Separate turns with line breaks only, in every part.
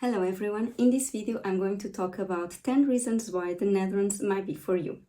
Hello everyone, in this video I'm going to talk about 10 reasons why the Netherlands might be for you.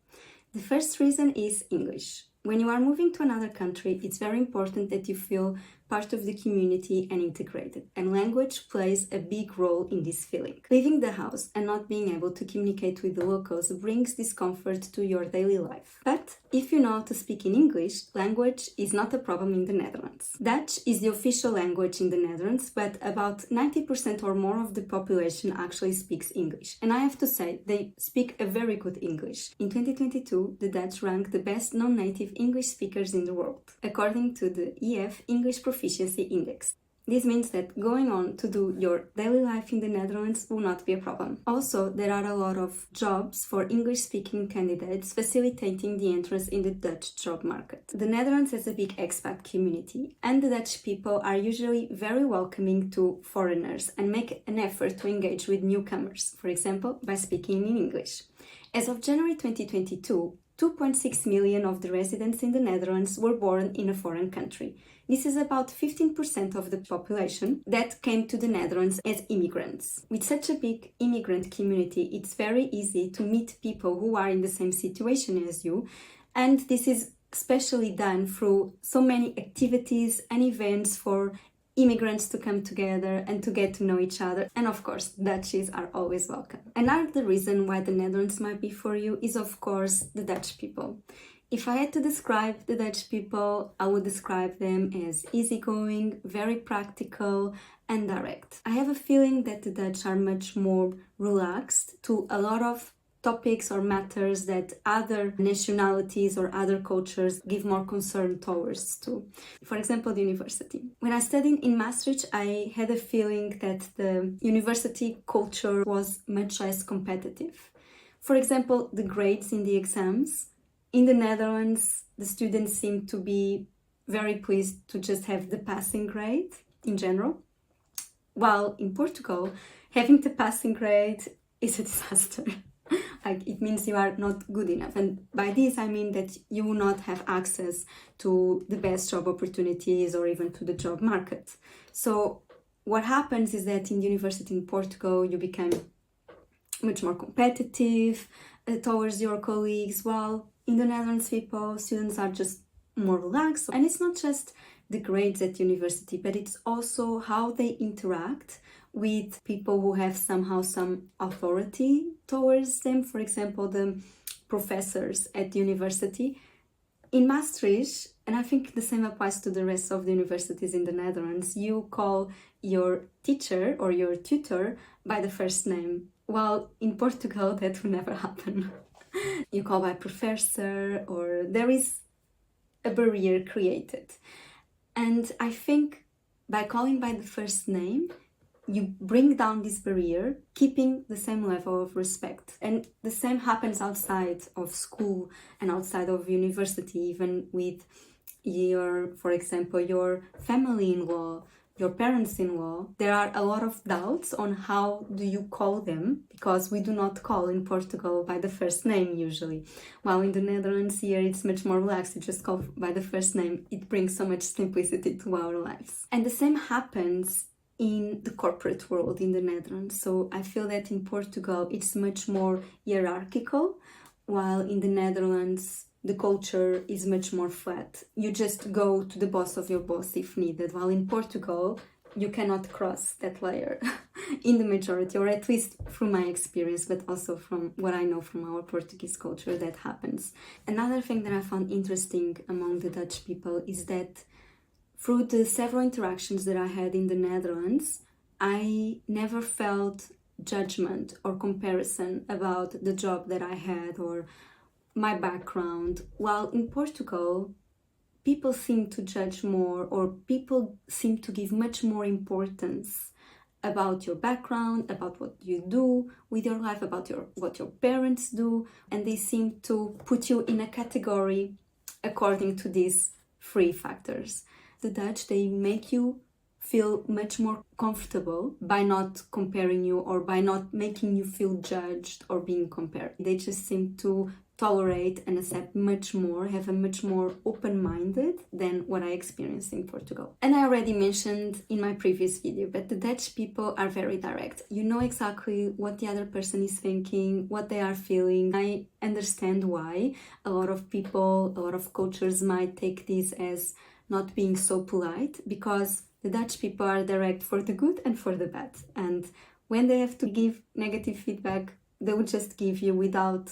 The first reason is English. When you are moving to another country, it's very important that you feel part of the community and integrated, and language plays a big role in this feeling. Leaving the house and not being able to communicate with the locals brings discomfort to your daily life. But if you know how to speak in English, language is not a problem in the Netherlands. Dutch is the official language in the Netherlands, but about 90% or more of the population actually speaks English. And I have to say, they speak a very good English. In 2022, the Dutch ranked the best non-native English speakers in the world, according to the EF English Proficiency Index. This means that going on to do your daily life in the Netherlands will not be a problem. Also, there are a lot of jobs for English-speaking candidates facilitating the entrance in the Dutch job market. The Netherlands has a big expat community, and the Dutch people are usually very welcoming to foreigners and make an effort to engage with newcomers, for example, by speaking in English. As of January 2022, 2.6 million of the residents in the Netherlands were born in a foreign country. This is about 15% of the population that came to the Netherlands as immigrants. With such a big immigrant community, it's very easy to meet people who are in the same situation as you, and this is especially done through so many activities and events for immigrants to come together and to get to know each other. And of course, Dutchies are always welcome. Another reason why the Netherlands might be for you is, of course, the Dutch people. If I had to describe the Dutch people, I would describe them as easygoing, very practical and direct. I have a feeling that the Dutch are much more relaxed to a lot of topics or matters that other nationalities or other cultures give more concern towards to. For example, the university. When I studied in Maastricht, I had a feeling that the university culture was much less competitive. For example, the grades in the exams. In the Netherlands, the students seem to be very pleased to just have the passing grade in general, while in Portugal, having the passing grade is a disaster. Like, it means you are not good enough. And by this, I mean that you will not have access to the best job opportunities or even to the job market. So what happens is that in the university in Portugal, you become much more competitive towards your colleagues, while in the Netherlands, students are just more relaxed. And it's not just the grades at university, but it's also how they interact with people who have somehow some authority towards them. For example, the professors at the university. In Maastricht, and I think the same applies to the rest of the universities in the Netherlands, you call your teacher or your tutor by the first name. While in Portugal, that would never happen. You call by professor, or there is a barrier created. And I think by calling by the first name, you bring down this barrier, keeping the same level of respect. And the same happens outside of school and outside of university, even with for example, your family-in-law, your parents-in-law. There are a lot of doubts on how do you call them, because we do not call in Portugal by the first name usually. While in the Netherlands here it's much more relaxed, you just call by the first name. It brings so much simplicity to our lives. And the same happens in the corporate world in the Netherlands. So I feel that in Portugal it's much more hierarchical, while in the Netherlands the culture is much more flat. You just go to the boss of your boss if needed, while in Portugal you cannot cross that layer in the majority, or at least from my experience, but also from what I know from our Portuguese culture, that happens. Another thing that I found interesting among the Dutch people is that through the several interactions that I had in the Netherlands, I never felt judgment or comparison about the job that I had or my background. While in Portugal, people seem to judge more, or people seem to give much more importance about your background, about what you do with your life, about what your parents do, and they seem to put you in a category according to these three factors. The Dutch, they make you feel much more comfortable by not comparing you or by not making you feel judged or being compared. They just seem to tolerate and accept much more, have a much more open-minded than what I experienced in Portugal. And I already mentioned in my previous video, but the Dutch people are very direct. You know exactly what the other person is thinking, what they are feeling. I understand why a lot of people, a lot of cultures might take this as not being so polite, because the Dutch people are direct for the good and for the bad. And when they have to give negative feedback, they would just give you without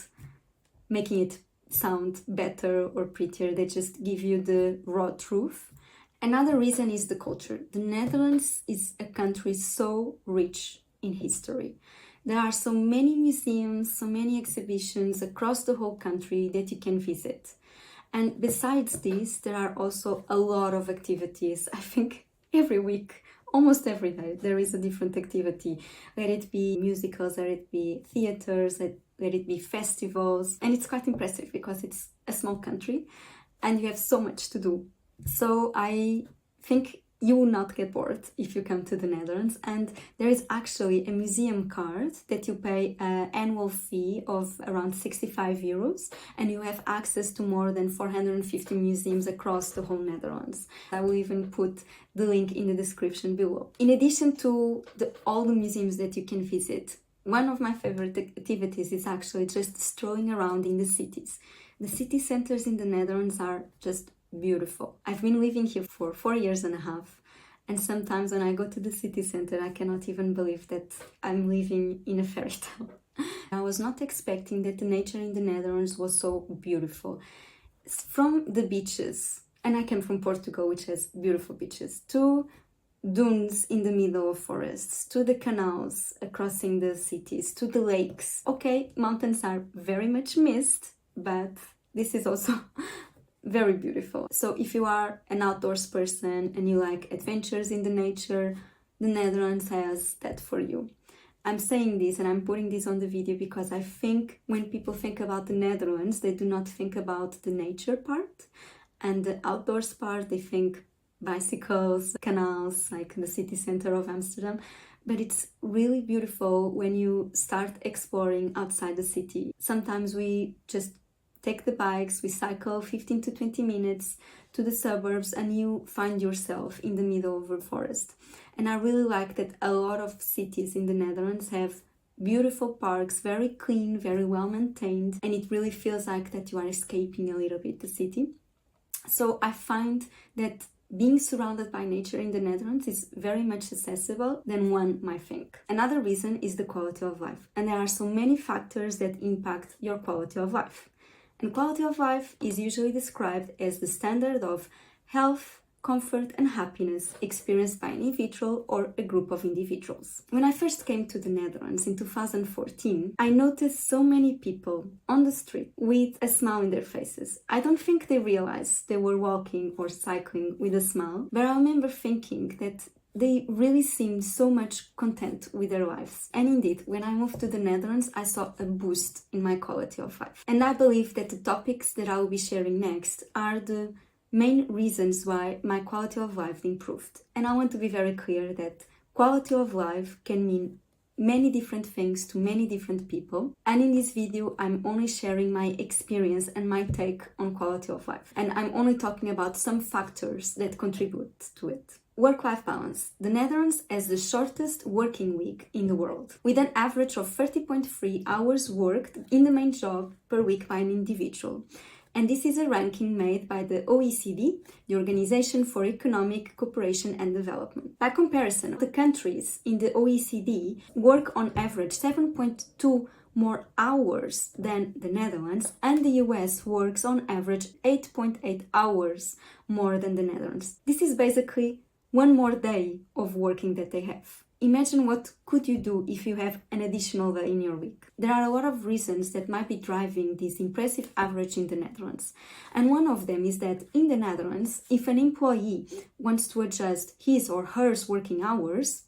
making it sound better or prettier. They just give you the raw truth. Another reason is the culture. The Netherlands is a country so rich in history. There are so many museums, so many exhibitions across the whole country that you can visit. And besides this, there are also a lot of activities. I think every week, almost every day, there is a different activity. Let it be musicals, let it be theaters, let it be festivals. And it's quite impressive because it's a small country and you have so much to do. So I think you will not get bored if you come to the Netherlands. And there is actually a museum card that you pay an annual fee of around 65 euros, and you have access to more than 450 museums across the whole Netherlands. I will even put the link in the description below. In addition to all the museums that you can visit, one of my favorite activities is actually just strolling around in the cities. The city centers in the Netherlands are just beautiful. I've been living here for 4 years and a half, and sometimes when I go to the city center, I cannot even believe that I'm living in a fairy tale. I was not expecting that the nature in the Netherlands was so beautiful. From the beaches, and I came from Portugal, which has beautiful beaches, to dunes in the middle of forests, to the canals crossing the cities, to the lakes. Okay, mountains are very much missed, but this is also very beautiful. So if you are an outdoors person and you like adventures in the nature, the Netherlands has that for you. I'm saying this and I'm putting this on the video because I think when people think about the Netherlands, they do not think about the nature part and the outdoors part. They think bicycles, canals, like the city center of Amsterdam. But it's really beautiful when you start exploring outside the city. Sometimes we just take the bikes, we cycle 15 to 20 minutes to the suburbs and you find yourself in the middle of a forest. And I really like that a lot of cities in the Netherlands have beautiful parks, very clean, very well maintained, and it really feels like that you are escaping a little bit the city. So I find that being surrounded by nature in the Netherlands is very much accessible than one might think. Another reason is the quality of life. And there are so many factors that impact your quality of life. And quality of life is usually described as the standard of health, comfort and happiness experienced by an individual or a group of individuals. When I first came to the Netherlands in 2014, I noticed so many people on the street with a smile in their faces. I don't think they realized they were walking or cycling with a smile, but I remember thinking that they really seemed so much content with their lives. And indeed, when I moved to the Netherlands, I saw a boost in my quality of life. And I believe that the topics that I will be sharing next are the main reasons why my quality of life improved. And I want to be very clear that quality of life can mean many different things to many different people. And in this video, I'm only sharing my experience and my take on quality of life. And I'm only talking about some factors that contribute to it. Work-life balance. The Netherlands has the shortest working week in the world, with an average of 30.3 hours worked in the main job per week by an individual. And this is a ranking made by the OECD, the Organization for Economic Cooperation and Development. By comparison, the countries in the OECD work on average 7.2 more hours than the Netherlands, and the US works on average 8.8 hours more than the Netherlands. This is basically one more day of working that they have. Imagine what could you do if you have an additional day in your week. There are a lot of reasons that might be driving this impressive average in the Netherlands. And one of them is that in the Netherlands, if an employee wants to adjust his or her working hours,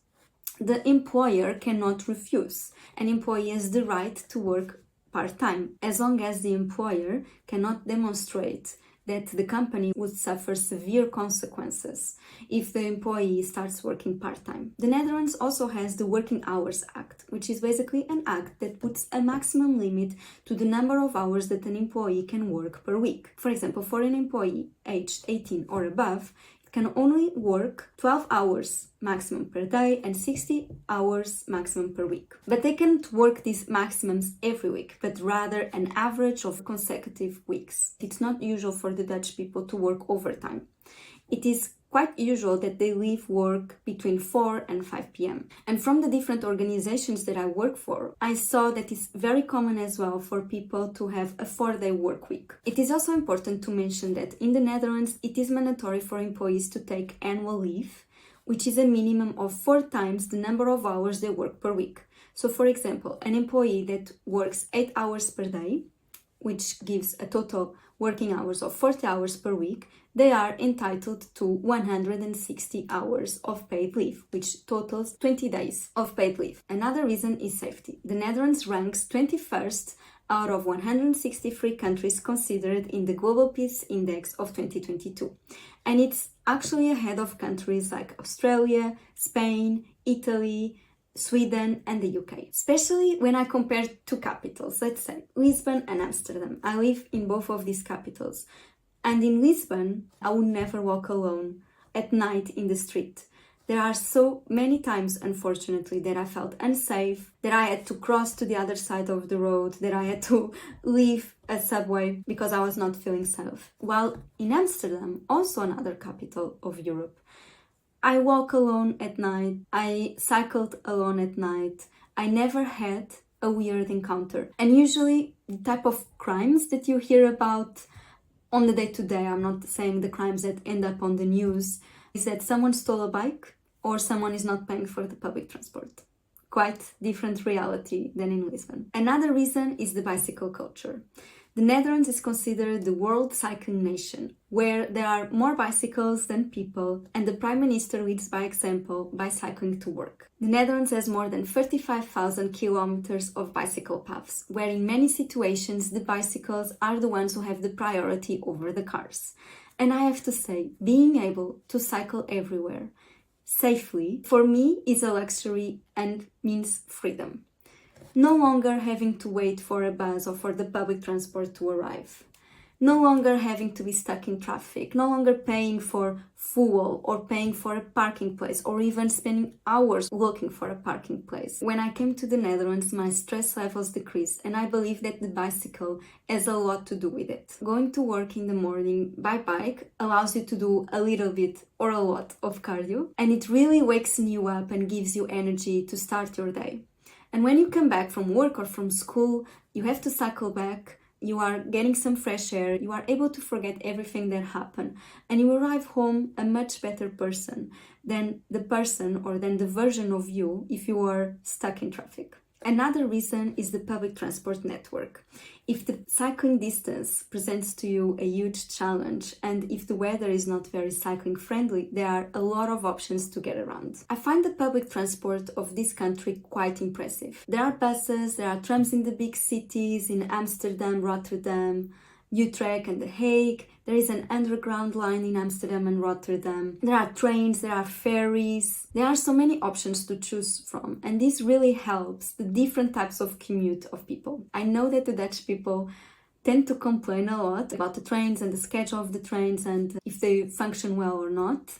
the employer cannot refuse. An employee has the right to work part-time, as long as the employer cannot demonstrate that the company would suffer severe consequences if the employee starts working part-time. The Netherlands also has the Working Hours Act, which is basically an act that puts a maximum limit to the number of hours that an employee can work per week. For example, for an employee aged 18 or above, can only work 12 hours maximum per day and 60 hours maximum per week. But they can't work these maximums every week, but rather an average of consecutive weeks. It's not usual for the Dutch people to work overtime. It is quite usual that they leave work between 4 and 5 p.m. And from the different organizations that I work for, I saw that it's very common as well for people to have a 4-day work week. It is also important to mention that in the Netherlands, it is mandatory for employees to take annual leave, which is a minimum of 4 times the number of hours they work per week. So for example, an employee that works 8 hours per day, which gives a total working hours of 40 hours per week, they are entitled to 160 hours of paid leave, which totals 20 days of paid leave. Another reason is safety. The Netherlands ranks 21st out of 163 countries considered in the Global Peace Index of 2022. And it's actually ahead of countries like Australia, Spain, Italy, Sweden and the UK, especially when I compare two capitals, let's say Lisbon and Amsterdam. I live in both of these capitals. And in Lisbon, I would never walk alone at night in the street. There are so many times, unfortunately, that I felt unsafe, that I had to cross to the other side of the road, that I had to leave a subway because I was not feeling safe. While in Amsterdam, also another capital of Europe, I walk alone at night, I cycled alone at night, I never had a weird encounter. And usually the type of crimes that you hear about on the day-to-day, I'm not saying the crimes that end up on the news, is that someone stole a bike or someone is not paying for the public transport. Quite different reality than in Lisbon. Another reason is the bicycle culture. The Netherlands is considered the world cycling nation, where there are more bicycles than people, and the Prime Minister leads by example by cycling to work. The Netherlands has more than 35,000 kilometers of bicycle paths, where in many situations the bicycles are the ones who have the priority over the cars. And I have to say, being able to cycle everywhere safely, for me, is a luxury and means freedom. No longer having to wait for a bus or for the public transport to arrive. No longer having to be stuck in traffic. No longer paying for fuel or paying for a parking place or even spending hours looking for a parking place. When I came to the Netherlands, my stress levels decreased, and I believe that the bicycle has a lot to do with it. Going to work in the morning by bike allows you to do a little bit or a lot of cardio, and it really wakes you up and gives you energy to start your day. And when you come back from work or from school, you have to cycle back, you are getting some fresh air, you are able to forget everything that happened, and you arrive home a much better person than the person or than the version of you if you were stuck in traffic. Another reason is the public transport network. If the cycling distance presents to you a huge challenge and if the weather is not very cycling friendly, there are a lot of options to get around. I find the public transport of this country quite impressive. There are buses, there are trams in the big cities, in Amsterdam, Rotterdam, Utrecht and The Hague. There is an underground line in Amsterdam and Rotterdam. There are trains, there are ferries. There are so many options to choose from, and this really helps the different types of commute of people. I know that the Dutch people tend to complain a lot about the trains and the schedule of the trains and if they function well or not,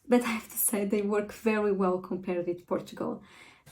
but I have to say they work very well compared with Portugal.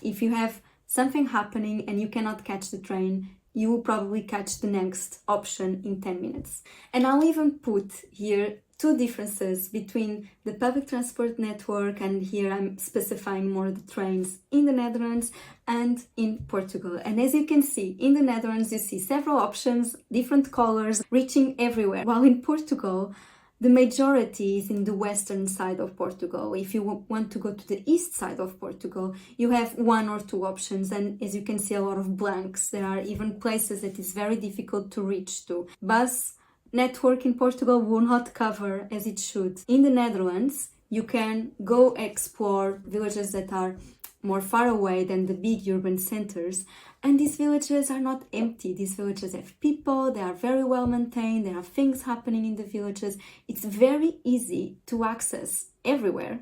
If you have something happening and you cannot catch the train, you will probably catch the next option in 10 minutes. And I'll even put here two differences between the public transport network, and here I'm specifying more the trains in the Netherlands and in Portugal. And as you can see, in the Netherlands you see several options, different colors, reaching everywhere, while in Portugal the majority is in the western side of Portugal. If you want to go to the east side of Portugal, you have one or two options, and as you can see, a lot of blanks. There are even places that is very difficult to reach to. Bus network in Portugal will not cover as it should. In the Netherlands, you can go explore villages that are more far away than the big urban centers. And these villages are not empty. These villages have people, they are very well maintained, there are things happening in the villages. It's very easy to access everywhere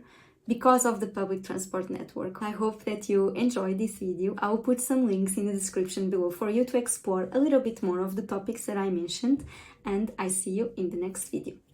because of the public transport network. I hope that you enjoyed this video. I will put some links in the description below for you to explore a little bit more of the topics that I mentioned, and I see you in the next video.